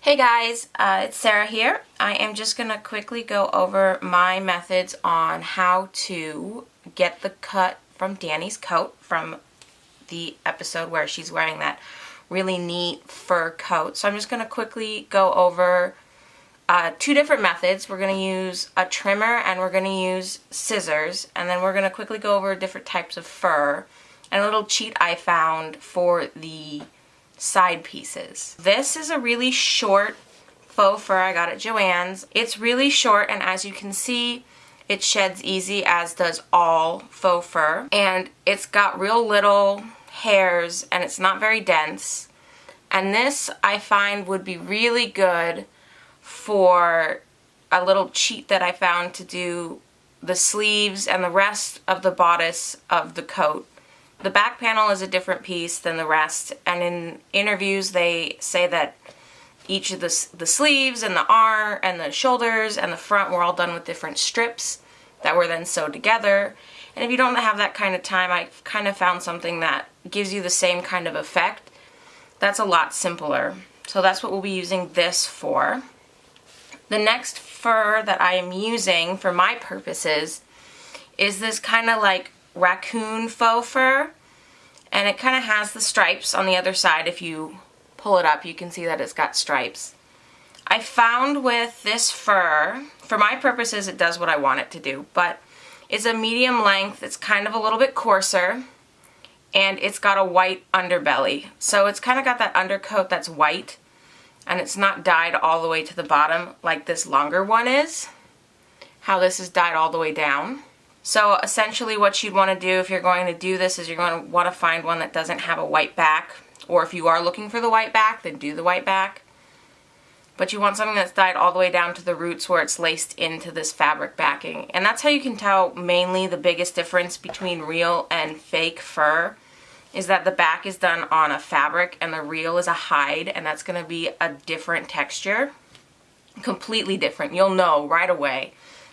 Hey guys, it's Sarah here. I am just going to quickly go over my methods on how to get the cut from Dany's coat from the episode where she's wearing that really neat fur coat. So I'm just going to quickly go over two different methods. We're going to use a trimmer and we're going to use scissors, and then we're going to quickly go over different types of fur and a little cheat I found for the side pieces. This is a really short faux fur I got at Joann's. It's really short, and as you can see, it sheds easy, as does all faux fur, and it's got real little hairs and it's not very dense. And this I find would be really good for a little cheat that I found to do the sleeves and the rest of the bodice of the coat. The back panel is a different piece than the rest, and in interviews they say that each of the sleeves and the arm and the shoulders and the front were all done with different strips that were then sewed together. And if you don't have that kind of time, I kind of found something that gives you the same kind of effect. That's a lot simpler. So that's what we'll be using this for. The next fur that I am using for my purposes is this kind of like raccoon faux fur, and it kind of has the stripes on the other side. If you pull it up, you can see that it's got stripes. I found with this fur, for my purposes it does what I want it to do, but it's a medium length, it's kind of a little bit coarser, and it's got a white underbelly. So it's kind of got that undercoat that's white, and it's not dyed all the way to the bottom like this longer one is, how this is dyed all the way down. So essentially what you'd want to do if you're going to do this is you're going to want to find one that doesn't have a white back, or if you are looking for the white back, then do the white back. But you want something that's dyed all the way down to the roots where it's laced into this fabric backing. And that's how you can tell mainly the biggest difference between real and fake fur is that the back is done on a fabric and the real is a hide, and that's going to be a different texture. Completely different. You'll know right away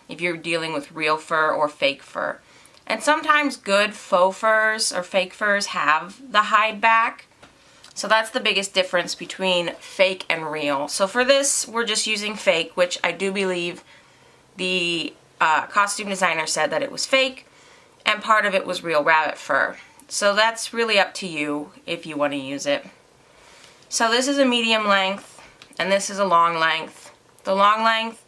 if you're dealing with real fur or fake fur. And sometimes good faux furs or fake furs have the hide back. So that's the biggest difference between fake and real. So for this, we're just using fake, which I do believe the costume designer said that it was fake, and part of it was real rabbit fur. So that's really up to you if you want to use it. So this is a medium length, and this is a long length. The long length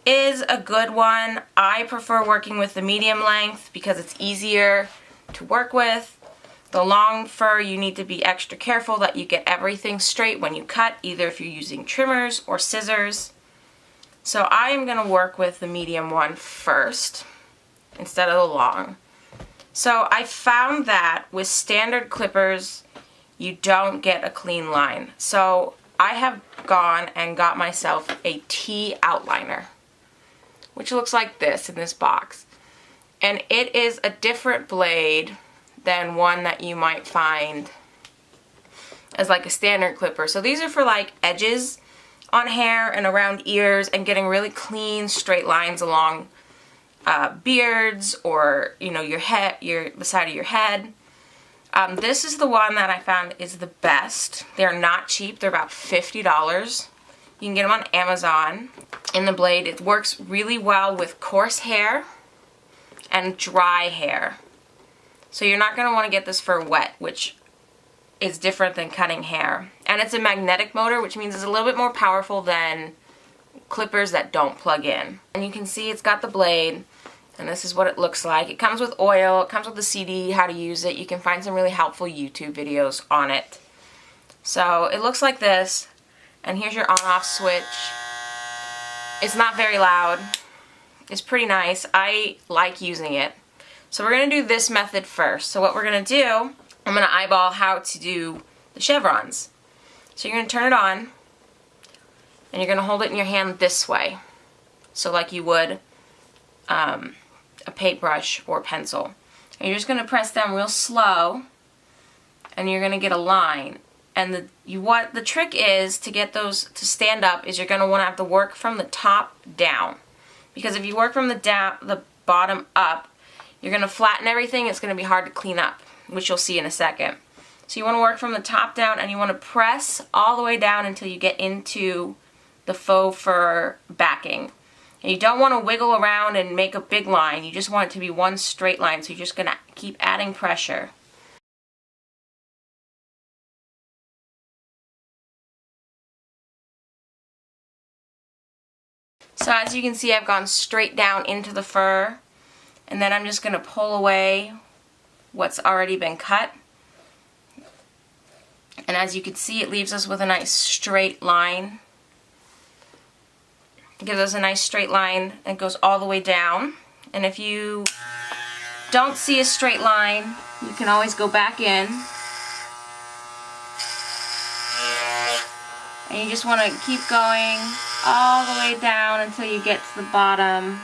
is a good one. I prefer working with the medium length because it's easier to work with. The long fur, you need to be extra careful that you get everything straight when you cut, either if you're using trimmers or scissors. So I am going to work with the medium one first instead of the long. So I found that with standard clippers, you don't get a clean line. So I have gone and got myself a T outliner, which looks like this in this box. And it is a different blade than one that you might find as like a standard clipper. So these are for like edges on hair and around ears and getting really clean straight lines along beards or, you know, your head, the side of your head. This is the one that I found is the best. They're not cheap. They're about $50. You can get them on Amazon. In the blade, it works really well with coarse hair and dry hair. So you're not going to want to get this for wet, which is different than cutting hair. And it's a magnetic motor, which means it's a little bit more powerful than clippers that don't plug in. And you can see it's got the blade, and this is what it looks like. It comes with oil, it comes with the CD, how to use it. You can find some really helpful YouTube videos on it. So it looks like this. And here's your on-off switch. It's not very loud. It's pretty nice. I like using it. So we're going to do this method first. So what we're going to do, I'm going to eyeball how to do the chevrons. So you're going to turn it on, and you're going to hold it in your hand this way. So like you would a paintbrush or pencil. And you're just going to press down real slow, and you're going to get a line. And the trick is to get those to stand up is you're going to want to have to work from the top down. Because if you work from the bottom up, you're going to flatten everything. It's going to be hard to clean up, which you'll see in a second. So you want to work from the top down, and you want to press all the way down until you get into the faux fur backing. And you don't want to wiggle around and make a big line. You just want it to be one straight line. So you're just going to keep adding pressure. So as you can see, I've gone straight down into the fur, and then I'm just going to pull away what's already been cut. And as you can see, it leaves us with a nice straight line. It gives us a nice straight line and goes all the way down. And if you don't see a straight line, you can always go back in. And you just want to keep going all the way down until you get to the bottom.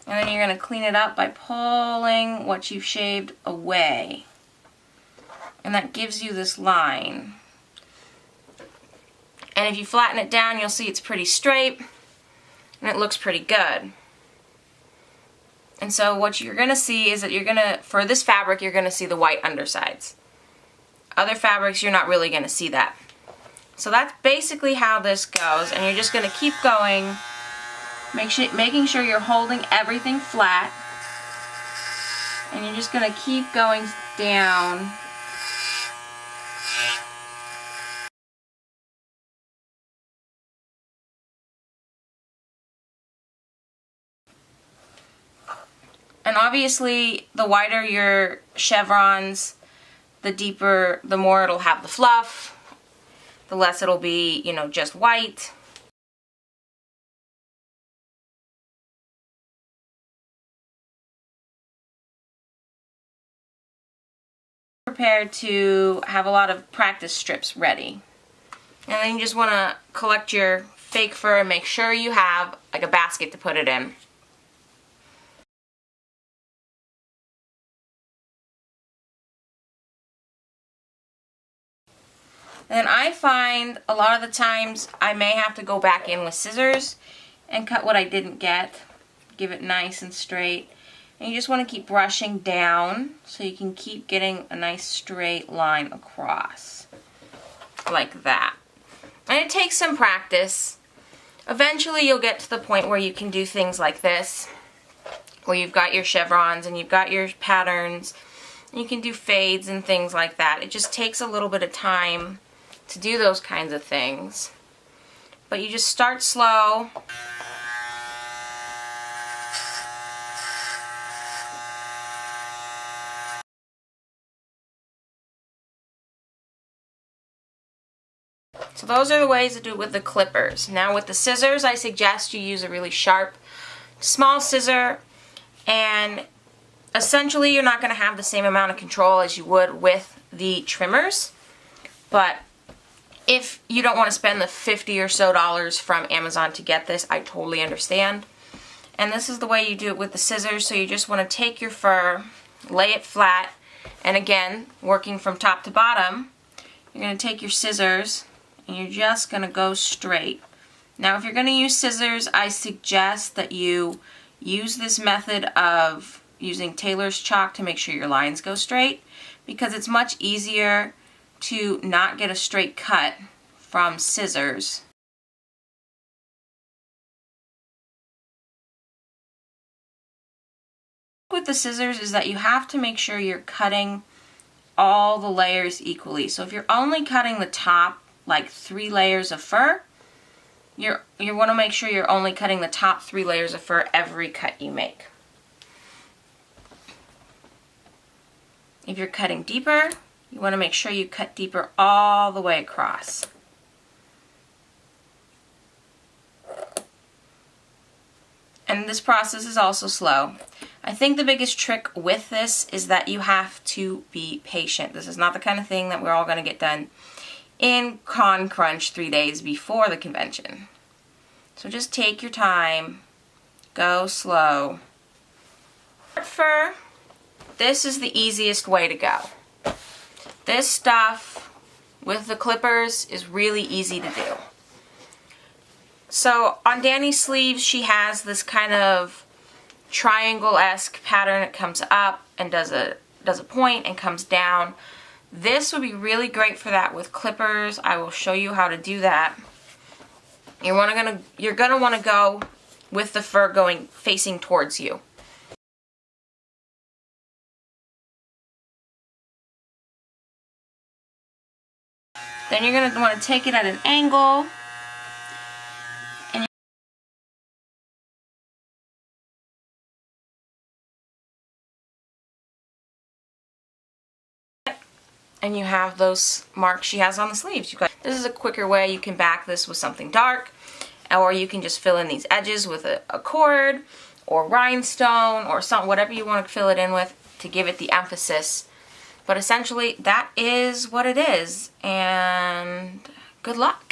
And then you're going to clean it up by pulling what you've shaved away. And that gives you this line. And if you flatten it down, you'll see it's pretty straight and it looks pretty good. And so what you're going to see is that for this fabric, you're going to see the white undersides. Other fabrics, you're not really going to see that. So that's basically how this goes, and you're just going to keep going, making sure you're holding everything flat, and you're just going to keep going down. And obviously, the wider your chevrons, the more it'll have the fluff, the less it'll be, just white. Prepared to have a lot of practice strips ready. And then you just want to collect your fake fur and make sure you have like a basket to put it in. And then I find a lot of the times I may have to go back in with scissors and cut what I didn't get, give it nice and straight. And you just want to keep brushing down so you can keep getting a nice straight line across, like that. And it takes some practice. Eventually you'll get to the point where you can do things like this, where you've got your chevrons and you've got your patterns. You can do fades and things like that. It just takes a little bit of time to do those kinds of things. But you just start slow. So those are the ways to do it with the clippers. Now with the scissors, I suggest you use a really sharp, small scissor, and essentially you're not going to have the same amount of control as you would with the trimmers, but if you don't want to spend the $50 or so from Amazon to get this, I totally understand. And this is the way you do it with the scissors. So you just want to take your fur, lay it flat, and again, working from top to bottom, you're going to take your scissors and you're just going to go straight. Now if you're going to use scissors, I suggest that you use this method of using tailor's chalk to make sure your lines go straight, because it's much easier to not get a straight cut from scissors. With the scissors is that you have to make sure you're cutting all the layers equally. So if you're only cutting the top, like 3 layers of fur, you want to make sure you're only cutting the top 3 layers of fur every cut you make. If you're cutting deeper, you want to make sure you cut deeper all the way across. And this process is also slow. I think the biggest trick with this is that you have to be patient. This is not the kind of thing that we're all going to get done in Con Crunch 3 days before the convention. So just take your time, go slow. Fur, this is the easiest way to go. This stuff with the clippers is really easy to do. So on Dani's sleeves, she has this kind of triangle-esque pattern. It comes up and does a point and comes down. This would be really great for that with clippers. I will show you how to do that. You're gonna want to go with the fur going facing towards you. Then you're going to want to take it at an angle. And you have those marks she has on the sleeves. This is a quicker way. You can back this with something dark, or you can just fill in these edges with a cord or rhinestone or something, whatever you want to fill it in with to give it the emphasis. But essentially, that is what it is, and good luck.